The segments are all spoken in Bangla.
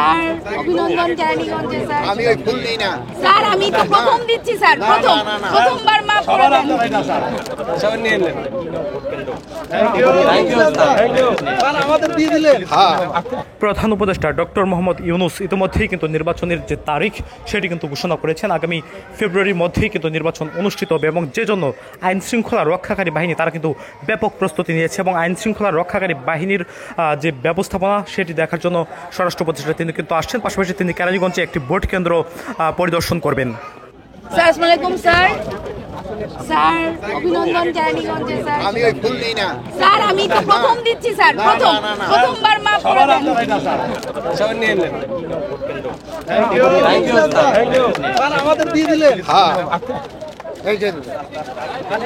স্যার অভিনন্দন কেরানীগঞ্জে স্যার। আমি ওই ফুল নেই না স্যার, আমি তো প্রথম দিচ্ছি স্যার, প্রথমবার মাফ করে দেন। প্রধান উপদেষ্টা ডক্টর মোহাম্মদ ইউনূস ইতিমধ্যেই কিন্তু নির্বাচনের যে তারিখ সেটি কিন্তু ঘোষণা করেছেন। আগামী ফেব্রুয়ারির মধ্যেই কিন্তু নির্বাচন অনুষ্ঠিত হবে এবং যে জন্য আইন শৃঙ্খলা রক্ষাকারী বাহিনী তারা কিন্তু ব্যাপক প্রস্তুতি নিয়েছে এবং আইন শৃঙ্খলা রক্ষাকারী বাহিনীর যে ব্যবস্থাপনা সেটি দেখার জন্য স্বরাষ্ট্র উপদেষ্টা তিনি কিন্তু আসছেন। পাশাপাশি তিনি কেরানীগঞ্জে একটি ভোট কেন্দ্র পরিদর্শন করবেন। স্যার আসসালামু আলাইকুম স্যার। স্যার অভিনন্দন কেরানীগঞ্জে স্যার। আমি ওই ফুল নেই না স্যার, আমি তো প্রথম দিচ্ছি স্যার, প্রথমবার মাফ করে দেন। আমাদের দিয়ে দিলেন। হ্যাঁ এই যে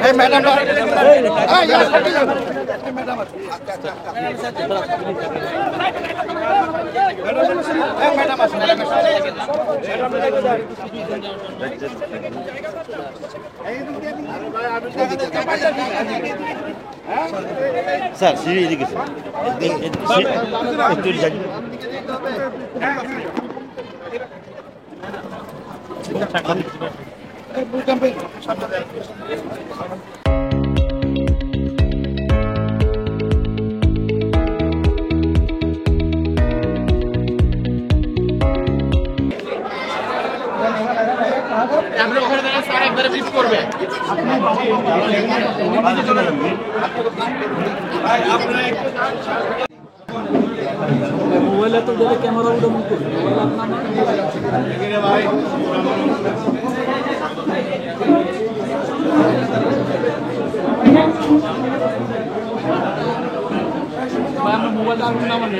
এই ম্যাডাম স্যার সিঁড়ি এদিকে মোবাইলে তো দিলে ক্যামেরা উডাম করবে আমরা মোবাইলটা আগুন নামান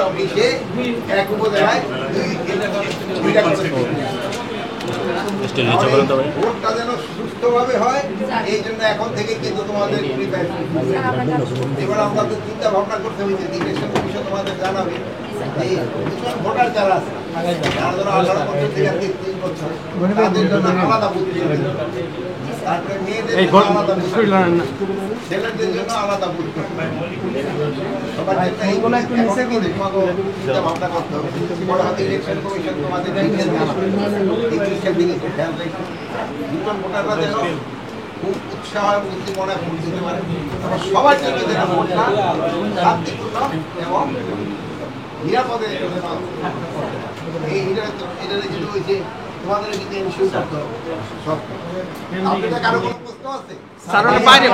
অফিসে এক উপজেলায় ভোটটা যেন সুস্থভাবে হয়, এই জন্য এখন থেকে কিন্তু তোমাদের এবার আমাদের চিন্তা ভাবনা করতে হবে যে ইলেকশন কমিশন তোমাদের জানাবে এই ভোটার যারা আছে যারা ধরো 18 বছর থেকে 30 বছর তাদের জন্য আলাদা বুথ, তারপরে মেয়েদের আলাদা বুথ, ছেলেদের জন্য আলাদা বুথ। সবার জন্য এইগুলো একটু নিচে করে তোমাকে চিন্তা ভাবনা করতে হবে। বড় হাতে ইলেকশন কমিশন তোমাদের ডিটেইলস জানাবে, এই জিনিসটার দিকে একটু খেয়াল রেখে নতুন ভোটাররা যেন খুব উৎসাহ এবং উদ্দীপনায় ভোট দিতে পারে। সবার জন্য যেন ভোটটা শান্তিপূর্ণ এবং নিরাপদে এই এটা যেটা হয়েছে তোমাদের কিন্তু এনশিওর করতে হবে। সব আপনাদের কারো কোনো প্রশ্ন আছে? বাইরে